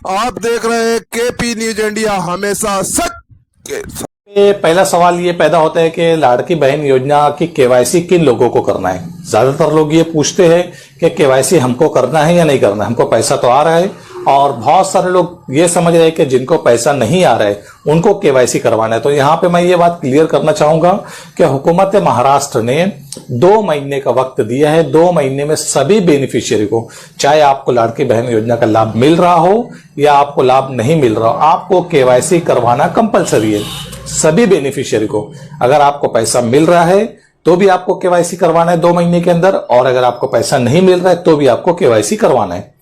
आप देख रहे हैं केपी न्यूज इंडिया, हमेशा सच के साथ। पहला सवाल ये पैदा होता है कि लाड़की बहन योजना की केवाईसी किन लोगों को करना है। ज्यादातर लोग ये पूछते हैं कि केवाईसी हमको करना है या नहीं करना है, हमको पैसा तो आ रहा है। और बहुत सारे लोग ये समझ रहे हैं कि जिनको पैसा नहीं आ रहा है उनको केवाईसी करवाना है। तो यहाँ पे मैं ये बात क्लियर करना चाहूंगा कि हुकूमत महाराष्ट्र ने 2 महीने का वक्त दिया है। 2 महीने में सभी बेनिफिशियरी को, चाहे आपको लाड़की बहन योजना का लाभ मिल रहा हो या आपको लाभ नहीं मिल रहा हो, आपको केवाईसी करवाना कंपलसरी है। सभी बेनिफिशियरी को, अगर आपको पैसा मिल रहा है तो भी आपको केवाईसी करवाना है 2 महीने के अंदर, और अगर आपको पैसा नहीं मिल रहा है तो भी आपको केवाईसी करवाना है।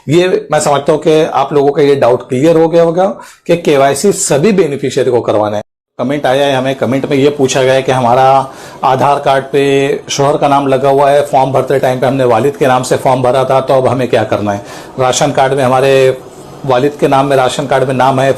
ये मैं समझता हूं कि आप लोगों का ये डाउट क्लियर हो गया होगा कि केवाईसी सभी बेनिफिशियरी को करवाना है। कमेंट आया है, हमें कमेंट में ये पूछा गया है कि हमारा आधार कार्ड पे शोहर का नाम लगा हुआ है, फॉर्म भरते टाइम पे हमने वालिद के नाम से फॉर्म भरा था, तो अब हमें क्या करना है। राशन कार्ड में हमारे वालिद के नाम में राशन कार्ड में नाम है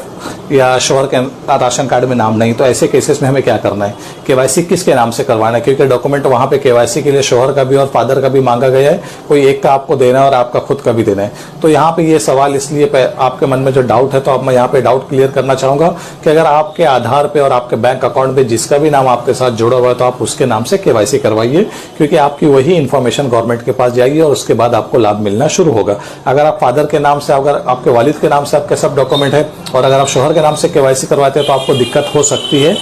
या शोहर के राशन कार्ड में नाम नहीं, तो ऐसे केसेस में हमें क्या करना है, केवाईसी किसके नाम से करवाना है। क्योंकि डॉक्यूमेंट वहां पे केवाईसी के लिए शोहर का भी और फादर का भी मांगा गया है, कोई एक का आपको देना है और आपका खुद का भी देना है। तो यहाँ पे ये सवाल इसलिए आपके मन में जो डाउट है, तो अब मैं यहाँ पे डाउट क्लियर करना चाहूंगा कि अगर आपके आधार पे और आपके बैंक अकाउंट पे जिसका भी नाम आपके साथ जुड़ा हुआ है तो आप उसके नाम से केवाईसी करवाइए, क्योंकि आपकी वही इंफॉर्मेशन गवर्नमेंट के पास जाएगी और उसके बाद आपको लाभ मिलना शुरू होगा। अगर आप फादर के नाम से, अगर आपके वालिद के नाम से आपके सब डॉक्यूमेंट है और अगर आप शोहर के नाम से केवाईसी करवाते हैं तो आपको दिक्कत हो सकती है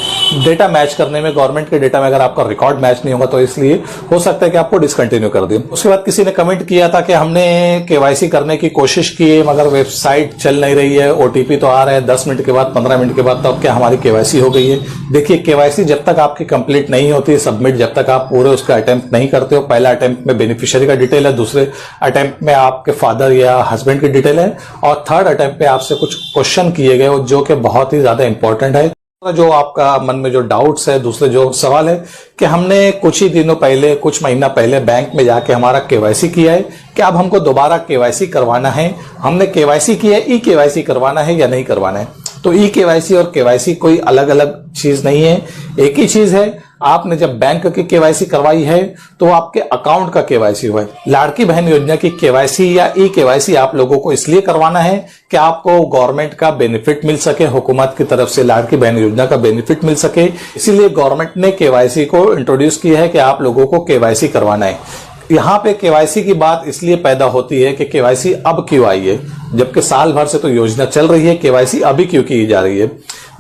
डेटा मैच करने में। गवर्नमेंट के डेटा में अगर आपका रिकॉर्ड मैच नहीं होगा तो इसलिए हो सकता है कि आपको डिसकंटिन्यू कर दें। उसके बाद किसी ने कमेंट किया था कि हमने केवाईसी करने की कोशिश की है मगर वेबसाइट चल नहीं रही है, ओटीपी तो आ रहा है 10 मिनट के बाद, 15 मिनट के बाद, तो अब क्या हमारी केवाईसी हो गई है। देखिए, केवाईसी जब तक आपकी कंप्लीट नहीं होती सबमिट, जब तक आप पूरे उसका अटेम्प्ट नहीं करते हो, पहला अटेम्प्ट में बेनिफिशियरी का डिटेल है, दूसरे अटेम्प्ट में आपके फादर या हस्बैंड की डिटेल है, और थर्ड अटेम्प्ट पे आपसे कुछ क्वेश्चन किए गए जो कि बहुत ही ज्यादा इंपॉर्टेंट है। जो आपका मन में जो डाउट्स है, दूसरे जो सवाल है कि हमने कुछ ही दिनों पहले, कुछ महीना पहले बैंक में जाके हमारा केवाईसी किया है, कि अब हमको दोबारा केवाईसी करवाना है। हमने केवाईसी किया है, ई केवाईसी करवाना है या नहीं करवाना है। तो ई केवाईसी और केवाईसी कोई अलग अलग चीज नहीं है, एक ही चीज है। आपने जब बैंक की केवाईसी करवाई है तो आपके अकाउंट का केवाईसी हुआ है। लाड़की बहन योजना की केवाईसी या ई केवाईसी आप लोगों को इसलिए करवाना है कि आपको गवर्नमेंट का बेनिफिट मिल सके, हुकूमत की तरफ से लाड़की बहन योजना का बेनिफिट मिल सके। इसीलिए गवर्नमेंट ने केवाईसी को इंट्रोड्यूस किया है कि आप लोगों को केवाईसी करवाना है। यहाँ पे केवाईसी की बात इसलिए पैदा होती है कि केवाईसी अब क्यों आई है, जबकि साल भर से तो योजना चल रही है, केवाईसी अभी क्यों की जा रही है।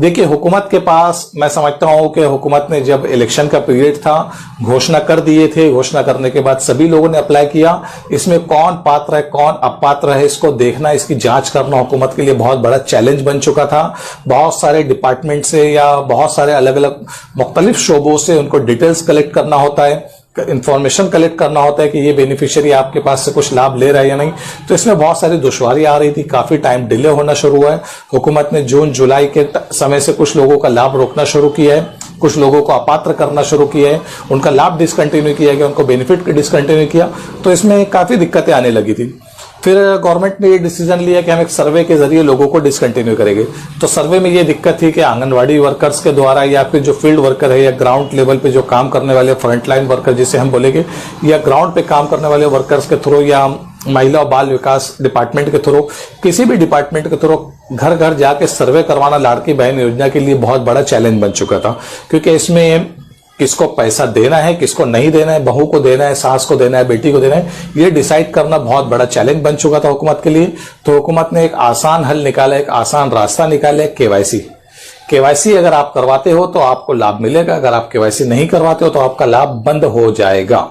देखिए, हुकूमत के पास, मैं समझता हूं कि हुकूमत ने जब इलेक्शन का पीरियड था घोषणा कर दिए थे, घोषणा करने के बाद सभी लोगों ने अप्लाई किया। इसमें कौन पात्र है कौन अपात्र है इसको देखना, इसकी जांच करना हुकूमत के लिए बहुत बड़ा चैलेंज बन चुका था। बहुत सारे डिपार्टमेंट से या बहुत सारे अलग अलग मुख्तलिफ शोबों से उनको डिटेल्स कलेक्ट करना होता है, इंफॉर्मेशन कलेक्ट करना होता है कि ये बेनिफिशियरी आपके पास से कुछ लाभ ले रहा है या नहीं। तो इसमें बहुत सारी दुश्वारी आ रही थी, काफी टाइम डिले होना शुरू हुआ है। हुकूमत ने जून जुलाई के समय से कुछ लोगों का लाभ रोकना शुरू किया है, कुछ लोगों को अपात्र करना शुरू किया है, उनका लाभ डिसकंटिन्यू किया गया, उनको बेनिफिट डिसकंटिन्यू किया। तो इसमें काफी दिक्कतें आने लगी थी। फिर गवर्नमेंट ने ये डिसीजन लिया कि हम एक सर्वे के जरिए लोगों को डिसकंटिन्यू करेंगे। तो सर्वे में ये दिक्कत थी कि आंगनवाड़ी वर्कर्स के द्वारा या फिर जो फील्ड वर्कर है या ग्राउंड लेवल पे जो काम करने वाले फ्रंटलाइन वर्कर जिसे हम बोलेंगे, या ग्राउंड पे काम करने वाले वर्कर्स के थ्रू या महिला और बाल विकास डिपार्टमेंट के थ्रू, किसी भी डिपार्टमेंट के थ्रू घर घर जाके सर्वे करवाना लाड़की बहन योजना के लिए बहुत बड़ा चैलेंज बन चुका था। क्योंकि इसमें किसको पैसा देना है, किसको नहीं देना है, बहू को देना है, सास को देना है, बेटी को देना है, ये डिसाइड करना बहुत बड़ा चैलेंज बन चुका था हुकूमत के लिए। तो हुकूमत ने एक आसान हल निकाला, एक आसान रास्ता निकाला, केवाईसी। केवाईसी अगर आप करवाते हो तो आपको लाभ मिलेगा, अगर आप केवाईसी नहीं करवाते हो तो आपका लाभ बंद हो जाएगा।